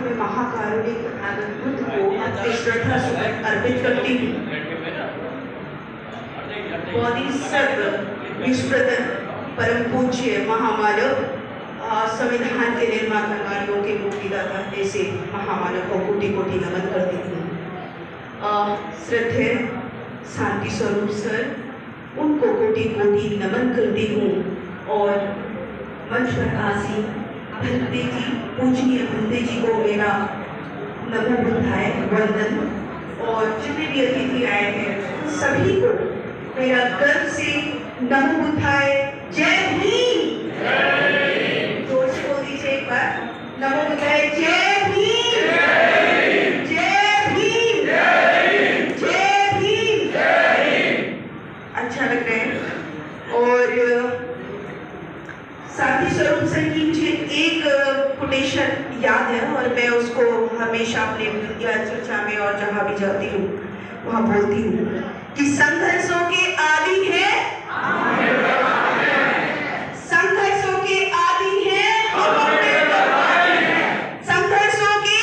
मैं महाकारुणिक बुद्ध को अपनी श्रद्धा सुमन अर्पित करती हूँ। बोधिसत्व विश्वप्रदन परम पूज्य महामानव संविधान के निर्माता कार्यों के मुक्तिदाता ऐसे महामानव को कोटि कोटि नमन करती हूँ। श्रद्धेय शांति स्वरूप सर, उनको कोटि कोटि नमन करती हूँ। और मंच पर आसीन भंते जी, पूजनीय भंते जी को मेरा नमो बुद्धाय वंदन। और जितने भी अतिथि आए हैं सभी को मेरा गर्व से नमो बुद्धाय जय भीम। जोर से बोल दीजिए एक बार, नमो बुद्धाय जय भीम, जय भीम, जय भीम। अच्छा लग रहा है। और शांति स्वरूप सर की मुझे एक कोटेशन याद है और मैं उसको हमेशा अपने विद्या चर्चा में और जहाँ भी जाती हूँ वहाँ बोलती हूँ कि संघर्षों के आदि है, संघर्षों के आदि है हम अम्बेडकरवादी हैं, संघर्षों के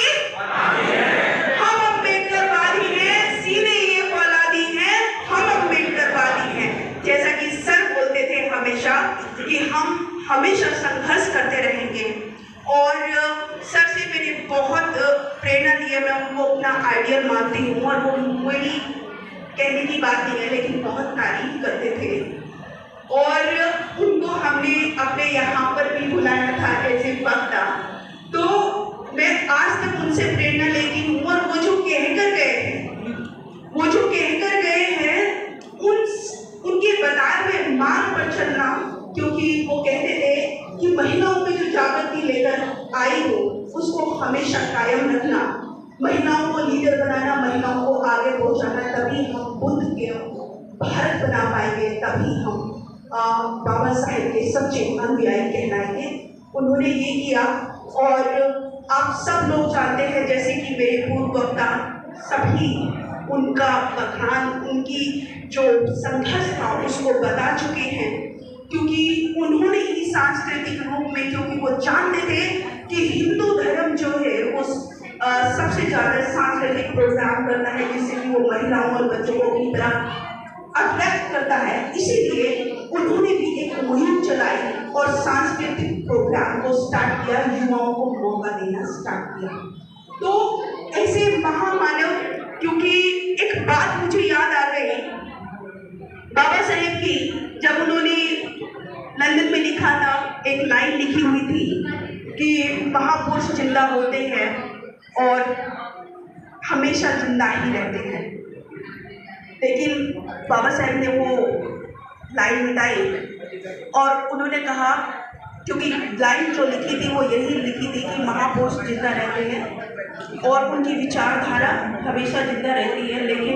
हम अम्बेडकरवादी हैं, सीने ये फौलादी हैं, हम अम्बेडकरवादी हैं। जैसा कि सर बोलते थे हमेशा कि हम हमेशा संघर्ष करते रहेंगे। और सर से मैंने बहुत प्रेरणा ली है, मैं उनको अपना आइडियल मानती हूँ। और वो मेरी कहने की बात नहीं है लेकिन बहुत तारीफ करते थे। और उनको हमने अपने यहाँ पर भी बुलाया था ऐसे वक्ता। तो मैं आज तक उनसे प्रेरणा लेती हूँ। और वो जो कहकर गए हैं, वो जो कहकर गए हैं उनके बताए हुए मार्ग पर चलना, क्योंकि वो कहते थे कि महिलाओं में जो जागृति लेकर आई हो उसको हमेशा कायम रखना, महिलाओं को लीडर बनाना, महिलाओं को आगे पहुंचाना, तभी हम बुद्ध के भारत बना पाएंगे, तभी हम बाबा साहेब के सच्चे अनुयायी कहलाएंगे। उन्होंने ये किया। और आप सब लोग जानते हैं, जैसे कि मेरे पूर्व वक्ता सभी उनका बखान, उनकी जो संघर्ष था उसको बता चुके हैं। क्योंकि उन्होंने ही सांस्कृतिक रूप में, क्योंकि वो जानते थे कि हिंदू धर्म जो है वो सबसे ज़्यादा सांस्कृतिक प्रोग्राम करता है जिससे कि वो महिलाओं और बच्चों को की तरह अट्रैक्ट करता है। इसीलिए उन्होंने भी एक मुहिम चलाई और सांस्कृतिक प्रोग्राम को स्टार्ट किया, युवाओं को मौका देना स्टार्ट किया। तो ऐसे महामानव, क्योंकि एक बात मुझे याद आ गई बाबा साहेब की, जब उन्होंने लंदन में लिखा था, एक लाइन लिखी हुई थी कि महापुरुष जिंदा होते हैं और हमेशा जिंदा ही रहते हैं। लेकिन बाबा साहेब ने वो लाइन मिटाई और उन्होंने कहा, क्योंकि लाइन जो लिखी थी वो यही लिखी थी कि महापुरुष जिंदा रहते हैं और उनकी विचारधारा हमेशा जिंदा रहती है। लेकिन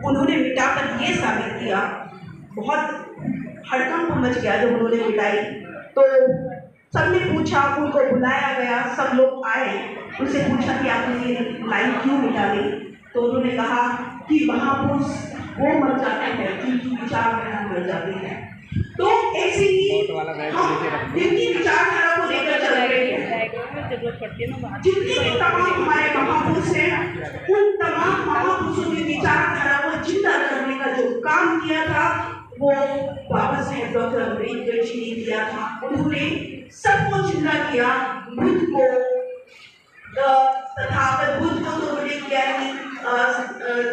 उन्होंने मिटाकर ये साबित किया, बहुत हड़कंप मच गया जब उन्होंने मिटाई। तो सबने पूछा, उनको बुलाया गया, सब लोग आए, उनसे पूछा कि आपने ये लाइन क्यों मिटा दी? तो उन्होंने कहा कि महापुरुष वो मर जाते हैं जिनकी विचारधारा मर जाती है। तो ऐसे ही जिनकी विचारधारा को लेकर चल रहे हैं, जितने भी तमाम हमारे महापुरुष हैं, उन तमाम महापुरुषों की विचारधारा को जिंदा करने का जो काम किया था वो बाबा साहेब डॉक्टर अम्बेडकर जी ने किया था। उन्होंने सबको जिंदा किया। बुद्ध को, तथागत बुद्ध को तो उन्होंने किया ही,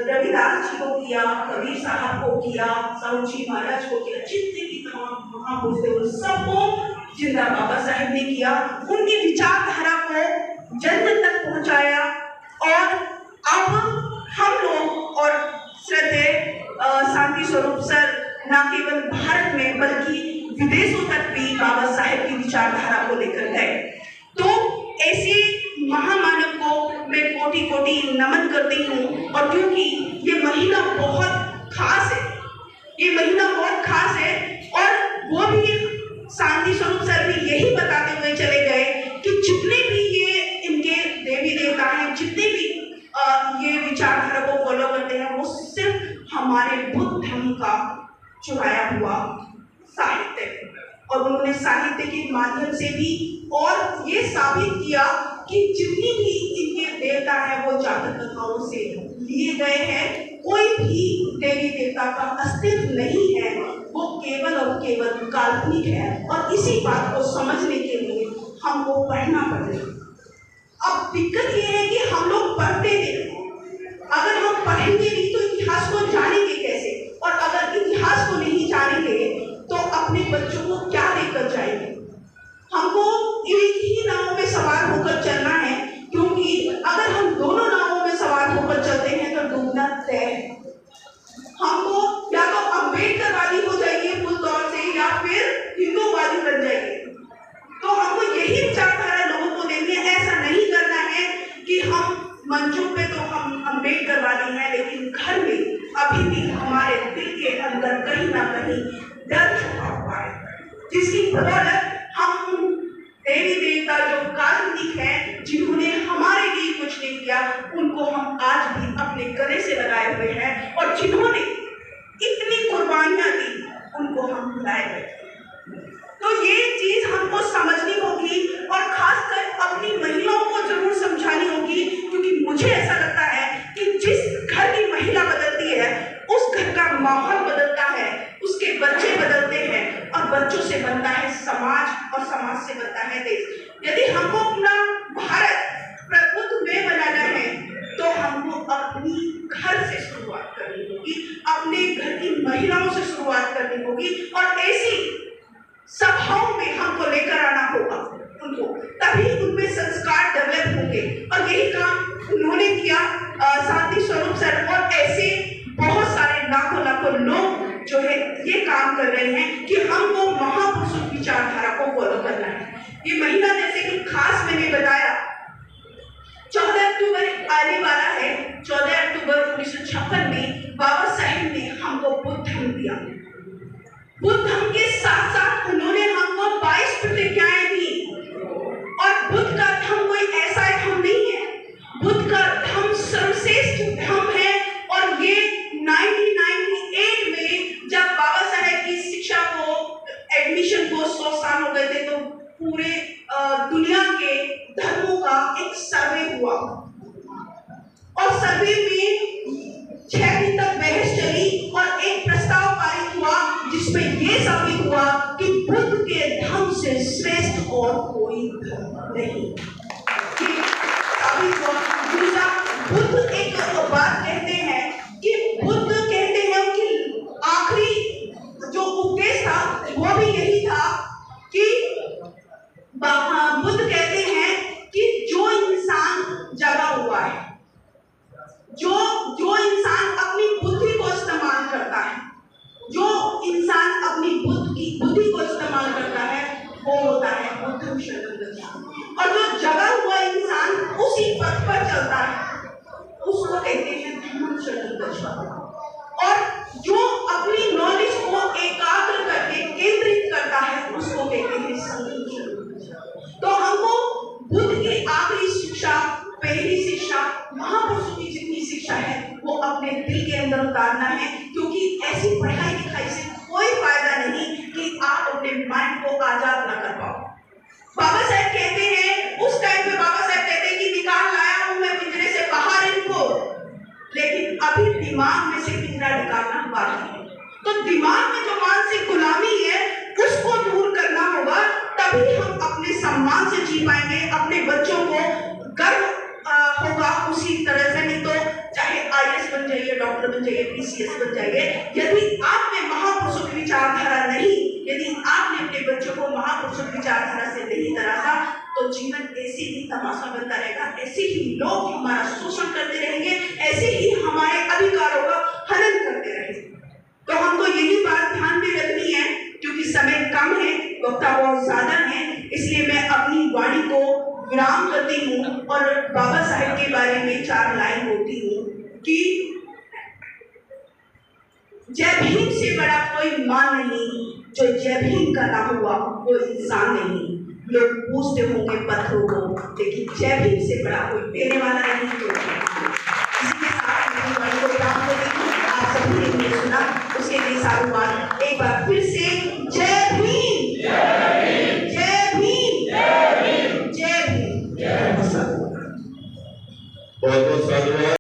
रविदास जी को किया, कबीर साहब को किया, साहू जी महाराज को किया, जितने भी तमाम महापुरुष थे उन सबको जिंदा बाबा साहेब ने किया। उनकी विचारधारा को जन तक पहुंचाया। और अब हम लोग और श्रद्धेय शांति स्वरूप सर न केवल भारत में बल्कि विदेशों तक भी बाबा साहेब की विचारधारा को लेकर गए। तो ऐसे महामानव को मैं कोटि कोटि नमन करती हूँ। और क्योंकि ये महीना बहुत खास है, ये महीना बहुत खास है, और वो भी शांति स्वरूप सर भी यही बताते हुए चले गए कि जितने भी ये इनके देवी देवता हैं, जितने भी ये विचारधारा को फॉलो करते हैं, वो सिर्फ हमारे बुद्ध धर्म का चुराया हुआ साहित्य। और उन्होंने साहित्य के माध्यम से भी और ये साबित किया कि जितनी भी इनके देवता हैं वो जातक कथाओं से लिए गए हैं। कोई भी देवी देवता का अस्तित्व नहीं है, वो केवल और केवल काल्पनिक है। और इसी बात को समझने के लिए हमको पढ़ना पड़ेगा। अब दिक्कत ये है कि हम लोग पढ़ते नहीं। अगर हम पढ़ेंगे नहीं तो इतिहास को जानेंगे कैसे? और अगर इतिहास को नहीं जानेंगे तो अपने बच्चों को क्या देकर जाएंगे? हमको एक ही नाव में सवार होकर चलना है, क्योंकि अगर हम दोनों नावों में सवार होकर चलते हैं तो डूबना तय है। हमको या तो अम्बेडकरवादी हो जाएंगे पूर्ण तौर से, या फिर हिंदूवादी बन जाएंगे। तो हमको यही विचारधारा लोगों को देनी है। ऐसा नहीं करना है कि हम मंचों पे तो हम अम्बेडकरवादी हैं, लेकिन घर में अभी भी हमारे दिल के अंदर कहीं ना कहीं डर छुपा हुआ है, जिसकी बदौलत हम देवी देवता जो काल्पनिक हैं, जिन्होंने हमारे लिए कुछ नहीं किया, उनको हम आज भी अपने गले से लगाए हुए हैं। और जिन्होंने इतनी कुर्बानियां दी, उनको हम भुलाए हुए। तो ये चीज हमको समझनी होगी, और खासकर अपनी महिलाओं को जरूर समझानी होगी, क्योंकि मुझे ऐसा लगता है कि जिस घर की महिला बदलती है, उस घर का माहौल बदलता है, उसके बच्चे बदलते हैं, और बच्चों से बनता है समाज, और समाज से बनता है देश। यदि हमको अपना भारत प्रभुत्व में बनाना है तो हमको अपनी घर से शुरुआत करनी होगी, अपने घर की महिलाओं से शुरुआत करनी होगी, और ऐसी सभाओं में हमको लेकर आना होगा उनको, तभी उनमें संस्कार डेवलप होंगे। और यही काम उन्होंने किया, शांति स्वरूप सर, और ऐसे बहुत सारे लाखों लाखों लोग जो है ये काम कर रहे हैं कि हमको महापुरुषों की विचारधारा को फॉलो करना है। ये महीना जैसे कि खास मैंने बताया 14 अक्टूबर आने वाला है। 14 अक्टूबर 1956 में बाबा साहेब ने हमको बुद्ध धर्म दिया। बुद्ध धर्म के साथ साथ उन्होंने हमको 22 प्रतिज्ञाएं दी, और बुद्ध का धर्म कोई ऐसा धर्म नहीं है। बुद्ध का धर्म सर्वश्रेष्ठ धर्म है, और ये 1998 में जब बाबा साहेब की शिक्षा को एडमिशन को 100 साल हो गए थे, तो पूरे दुनिया के धर्मों का एक सर्वे हुआ, और सर्वे में 6 दिन तक बहस चली, और एक प्रस्ताव पारित हुआ जिसमें यह साबित हुआ कि बुद्ध के धर्म से श्रेष्ठ और कोई धर्म नहीं। दूसरा, बुद्ध एक बात कहते हैं कि बुद्ध कहते हैं कि आखिरी जो उपदेश था वो भी यही था कि बुद्ध कहते हैं कि जो इंसान जगा हुआ है, जो इंसान अपनी बुद्धि को इस्तेमाल करता है, जो इंसान अपनी बुद्धि को इस्तेमाल करता है, वो होता है बुद्धम शरणं गच्छामि। और जो जगा हुआ इंसान उसी पथ पर चलता है, उसको कहते हैं धम्मं शरणं गच्छामि। और जो अपनी नॉलेज को एकाग्र करके केंद्रित करता है, उसको कहते हैं संघं शरणं गच्छामि। तो हमको बुद्ध की आखिरी शिक्षा, पहली शिक्षा, महापुरुषों की जितनी शिक्षा है, वो अपने दिल के अंदर उतारना है, क्योंकि ऐसी पढ़ाई लिखाई से कोई फायदा नहीं कि आप अपने माइंड को आजाद न कर पाओ। बाबा साहेब कहते हैं, उस टाइम पे बाबा साहेब कहते हैं कि निकाल लाया हूं मैं पिंजरे से बाहर इनको, लेकिन अभी दिमाग में से पिंजरा निकालना बाकी है। तो दिमाग में जो मानसिक गुलामी है, उसको दूर करना होगा, तभी हम अपने सम्मान से जी पाएंगे, अपने बच्चों को गर्व होगा उसी तरह से। नहीं तो चाहे IAS बन जाइए, डॉक्टर बन जाइए, PCS बन जाइए, यदि आप में महापुरुषों की विचारधारा नहीं, यदि आपने अपने बच्चों को महापुरुषों की विचारधारा से नहीं तराशा, तो जीवन ऐसे ही तमाशा बनता रहेगा, ऐसे ही लोग हमारा शोषण करते रहेंगे, ऐसे ही हमारे अधिकारों का हनन करते रहेंगे। तो हमको यही बात ध्यान में रखनी है, क्योंकि समय कम है, वक्ता बहुत ज्यादा है, इसलिए मैं अपनी वाणी को विराम करती हूँ और बाबा साहेब के बारे में 4 लाइन बोलती हूँ कि जय भीम से बड़ा कोई मान नहीं, जो जय भीम का ना हुआ वो इंसान नहीं। लोग पूछते होंगे पत्थरों को, लेकिन जय भीम से बड़ा कोई देने वाला नहीं। तो इसी के साथ मेरी वाणी को विराम करती हूँ। आप सभी ने सुना, उसके लिए साधुवाद। एक बार फिर से जय भीम, जय भीम, जय भीम, जय भीम, जय भीम। बहुत बहुत साधुवाद।